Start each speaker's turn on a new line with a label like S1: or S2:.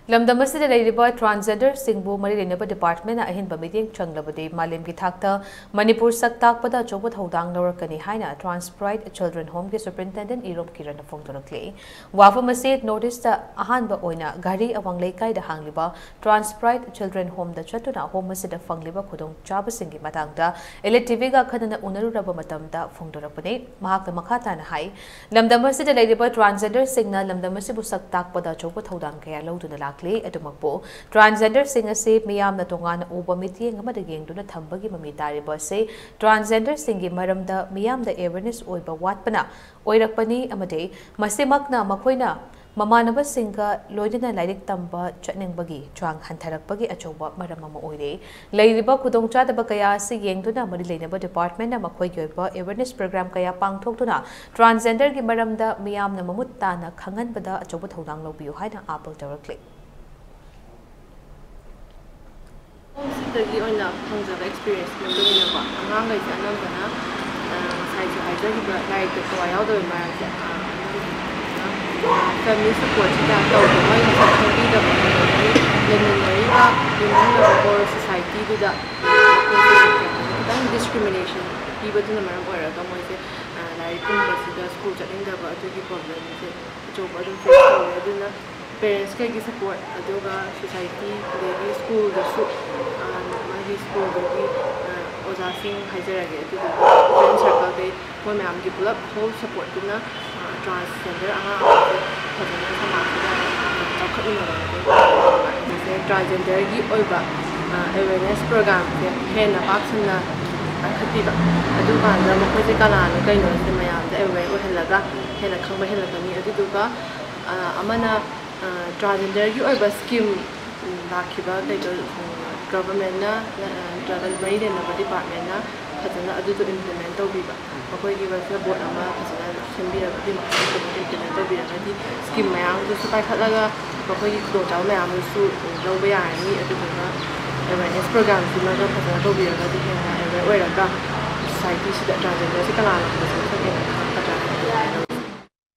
S1: ꯂꯝꯗꯝ ꯂꯩꯔꯤꯕ Transgender singbu ꯃꯔꯤ ꯂꯩꯅꯕ ꯗꯤꯄꯥꯔꯠꯃꯦꯟꯠꯅ ꯑꯍꯦꯟꯕ ꯃꯤꯠꯌꯦꯡ ꯆꯪꯂꯕꯗꯤ ꯃꯥꯂꯦꯝꯒꯤ ꯊꯥꯛꯇ ꯃꯅꯤꯄꯨꯔ ꯁꯛ ꯇꯥꯛꯄꯗ ꯑꯆꯧꯕ ꯊꯧꯗꯥꯡ ꯂꯧꯔꯛꯀꯅꯤ ꯍꯥꯏꯅ Transpride Children Homeꯒꯤ ꯁꯨꯄꯔꯤꯟꯇꯦꯟꯗꯦꯟꯠ ꯏꯔꯣꯝ ꯀꯤꯔꯟꯅ ꯐꯣꯡꯗꯣꯔꯛꯂꯤ꯫ ꯋꯥꯐꯝ ꯑꯁꯤ ꯅꯣꯔꯊ ꯏꯁꯇ ꯑꯍꯥꯟꯕ ꯑꯣꯏꯅ ꯘꯔꯤ ꯑꯋꯥꯡ ꯂꯩꯀꯥꯏꯗ ꯍꯥꯡꯂꯤꯕ Transpride Children Homeꯗ ꯆꯠꯇꯨꯅ ꯍꯣꯝ ꯑꯁꯤꯗ ꯐꯪꯂꯤꯕ ꯈꯨꯗꯣꯡꯆꯥꯕꯁꯤꯡꯒꯤ ꯃꯇꯥꯡꯗ ELITETVꯒ ꯈꯟꯅꯅ ꯎꯅꯔꯨꯔꯕ ꯃꯇꯝꯗ ꯐꯣꯡꯗꯣꯔꯛꯄꯅꯤ꯫ ꯃꯍꯥꯛꯅ ꯃꯈꯥ ꯇꯥꯅ ꯍꯥꯏ ꯂꯝꯗꯝ ꯑꯁꯤꯗ ꯂꯩꯔꯤꯕ Transgenderꯁꯤꯡꯅ ꯂꯝꯗꯝ ꯑꯁꯤꯕꯨ ꯁꯛ ꯇꯥꯛꯄꯗ ꯑꯆꯧꯕ ꯊꯧꯗꯥꯡ ꯀꯌꯥ ꯂꯧꯗꯨꯅ ꯂꯥꯛꯂꯤ꯫ ꯑꯗꯨꯃꯛꯄꯨ Transgenderꯁꯤꯡ ꯑꯁꯤ ꯃꯤꯌꯥꯝꯅ ꯇꯣꯉꯥꯟꯅ ꯎꯕ ꯃꯤꯠꯌꯦꯡ ꯑꯃꯗ ꯌꯦꯡꯗꯨꯅ ꯊꯝꯕꯒꯤ ꯃꯃꯤ ꯇꯥꯔꯤꯕ ꯑꯁꯤ Transgenderꯁꯤꯡꯒꯤ ꯃꯔꯝꯗ ꯃꯤꯌꯥꯝꯗ ꯑꯦꯋꯦꯌꯔꯅꯦꯁ ꯑꯣꯏꯕ ꯋꯥꯠꯄꯅ ꯑꯣꯏꯔꯛꯄꯅꯤ ꯑꯃꯗꯤ ꯃꯁꯤꯃꯛꯅ ꯃꯈꯣꯏꯅ ꯃꯃꯥꯟꯅꯕꯁꯤꯡꯒ ꯂꯣꯏꯅꯅ ꯂꯥꯏꯔꯤꯛ ꯇꯝꯕ ꯆꯠꯅꯤꯡꯕꯒꯤ ꯆꯥꯡ ꯍꯟꯊꯔꯛꯄꯒꯤ ꯑꯆꯧꯕ ꯃꯔꯝ ꯑꯃ ꯑꯣꯏꯔꯦ꯫ ꯂꯩꯔꯤꯕ ꯈꯨꯗꯣꯡꯆꯥꯗꯕ ꯀꯌꯥ ꯑꯁꯤ ꯌꯦꯡꯗꯨꯅ ꯃꯔꯤ ꯂꯩꯅꯕ ꯗꯤꯄꯥꯔꯠꯃꯦꯟꯠꯅ ꯃꯈꯣꯏꯒꯤ ꯑꯣꯏꯕ ꯑꯦꯋꯦꯌꯔꯅꯦꯁ ꯄ꯭ꯔꯣꯒ꯭ꯔꯥꯝ ꯀꯌꯥ ꯄꯥꯡꯊꯣꯛꯇꯨꯅ Transgenderꯒꯤ ꯃꯔꯝꯗ ꯃꯤꯌꯥꯝꯅ ꯃꯃꯨꯠ ꯇꯥꯅ ꯈꯪꯍꯟꯕꯗ ꯑꯆꯧꯕ ꯊꯧꯗꯥꯡ ꯂꯧꯕꯤꯌꯨ ꯍꯥꯏꯅ ꯑꯥꯄꯤꯜ ꯇꯧꯔꯛꯂꯤ꯫
S2: ꯁꯤꯗꯒꯤ ꯑꯣꯏꯅ ꯐꯪꯖꯕ ꯑꯦꯛꯁꯄꯤꯔꯤꯌꯦꯟꯁ ꯃꯇꯨꯡꯏꯟꯅꯀꯣ ꯑꯉꯥꯡꯈꯩꯁꯦ ꯑꯅꯝꯕꯅ ꯉꯁꯥꯏꯁꯨ ꯍꯥꯏꯖꯈꯤꯕ ꯂꯥꯏꯔꯤꯛꯇ ꯊꯋꯥꯏ ꯌꯥꯎꯗꯕꯒꯤ ꯃꯔꯝꯁꯦ ꯐꯦꯃꯤꯂꯤ ꯁꯄꯣꯔꯠꯁꯤ ꯀꯌꯥ ꯇꯧꯗꯦ ꯃꯣꯏ ꯃꯁꯛ ꯈꯪꯕꯤꯗꯕ ꯑꯗꯒꯤ ꯂꯩꯃꯤꯟꯅꯔꯤꯕ ꯌꯨꯝꯊꯪꯅꯕ ꯑꯣꯔ ꯁꯣꯁꯥꯏꯇꯤꯗꯨꯗ ꯃꯈꯣꯏꯁꯦ ꯈꯤꯇꯪ ꯗꯤꯁꯀ꯭ꯔꯤꯃꯤꯅꯦꯁꯟ ꯄꯤꯕꯗꯨꯅ ꯃꯔꯝ ꯑꯣꯏꯔꯒ ꯃꯣꯏꯁꯦ ꯂꯥꯏꯔꯤꯛꯀꯨꯝꯕꯁꯤꯗ ꯁ꯭ꯀꯨꯜ ꯆꯠꯅꯤꯡꯗꯕ ꯑꯗꯨꯒꯤ ꯄ꯭ꯔꯣꯕ꯭ꯂꯦꯝꯁꯦ ꯑꯆꯧꯕ ꯑꯗꯨꯝ ꯐꯦꯁ ꯇꯧꯋꯦ꯫ ꯑꯗꯨꯅ ꯄꯦꯔꯦꯟꯁ ꯀꯩꯒꯤ ꯁꯄꯣꯔꯠ ꯑꯗꯨꯒ ꯁꯣꯁꯥꯏꯇꯤ ꯑꯗꯒꯤ ꯁ꯭ꯀꯨꯜꯗꯁꯨ ꯃꯥꯒꯤ ꯁ꯭ꯀꯨꯜꯗꯒꯤ ꯑꯣꯖꯥꯁꯤꯡ ꯍꯥꯏꯖꯔꯒꯦ ꯑꯗꯨꯗꯨꯒ ꯐ꯭ꯔꯦꯟ ꯁꯔꯀꯜꯗꯩ ꯃꯣꯏ ꯃꯌꯥꯝꯒꯤ ꯄꯨꯂꯞ ꯍꯣꯜ ꯁꯄꯣꯔꯠꯇꯨꯅ Transgender ꯑꯉꯥꯡ ꯑꯃꯁꯦ ꯐꯖꯅ ꯁꯃꯥꯖꯁꯤꯗ ꯆꯥꯎꯈꯠꯃꯤꯟꯅꯕ ꯃꯇꯦꯡ Transgenderꯒꯤ ꯑꯣꯏꯕ ꯑꯦꯋꯦꯌꯔꯅꯦꯁ ꯄ꯭ꯔꯣꯒ꯭ꯔꯥꯝꯁꯦ ꯍꯦꯟꯅ ꯄꯥꯛꯁꯟꯅ ꯄꯥꯏꯈꯠꯄꯤꯕ ꯑꯗꯨꯀꯥꯟꯗ ꯃꯈꯣꯏꯁꯦ ꯀꯅꯥꯅꯣ ꯀꯩꯅꯣꯁꯦ ꯃꯌꯥꯝꯗ ꯑꯦꯋꯦꯌꯔ ꯑꯣꯏꯍꯜꯂꯒ ꯍꯦꯟꯅ ꯈꯪꯕ ꯍꯦꯜꯂꯛꯀꯅꯤ꯫ ꯑꯗꯨꯗꯨꯒ ꯑꯃꯅ Transgenderꯒꯤ ꯑꯣꯏꯕ ꯁ꯭ꯀꯤꯝ ꯂꯥꯛꯈꯤꯕ ꯀꯩꯗꯣ ꯒꯚꯔꯟꯃꯦꯟꯠꯅ ꯅꯠꯇ꯭ꯔꯒ ꯃꯔꯤ ꯂꯩꯅꯕ ꯗꯤꯄꯥꯔꯠꯃꯦꯟꯠꯅ ꯐꯖꯅ ꯑꯗꯨꯗꯣ ꯏꯝꯄ꯭ꯂꯤꯃꯦꯟꯠ ꯇꯧꯕꯤꯕ ꯃꯈꯣꯏꯒꯤ ꯋꯦꯜꯐꯤꯌꯔ ꯕꯣꯔꯗ ꯑꯃ ꯐꯖꯅ ꯁꯦꯝꯕꯤꯔꯒꯗꯤ ꯏꯝꯄ꯭ꯂꯤꯃꯦꯟꯠ ꯇꯧꯕꯤꯔꯒꯗꯤ ꯁ꯭ꯀꯤꯝ ꯃꯌꯥꯝꯗꯨꯁꯨ ꯄꯥꯏꯈꯠꯂꯒ ꯃꯈꯣꯏꯒꯤ ꯈꯨꯗꯣꯡꯆꯥꯕ ꯃꯌꯥꯝꯗꯨꯁꯨ ꯂꯧꯕ ꯌꯥꯔꯅꯤ꯫ ꯑꯗꯨꯗꯨꯒ ꯑꯦꯋꯦꯌꯔꯅꯦꯁ ꯄ꯭ꯔꯣꯒ꯭ꯔꯥꯝꯁꯤꯃꯒ ꯐꯖꯅ ꯇꯧꯕꯤꯔꯒꯗꯤ ꯍꯦꯟꯅ ꯑꯦꯋꯦꯌꯔ ꯑꯣꯏꯔꯒ ꯁꯣꯁꯥꯏꯇꯤꯁꯤꯗ Transgenderꯁꯤ ꯀꯅꯥꯅꯣ ꯍꯥꯏꯕꯁꯤ ꯃꯁꯛ ꯍꯦꯟꯅ ꯈꯪꯒꯗ꯭ꯔꯥ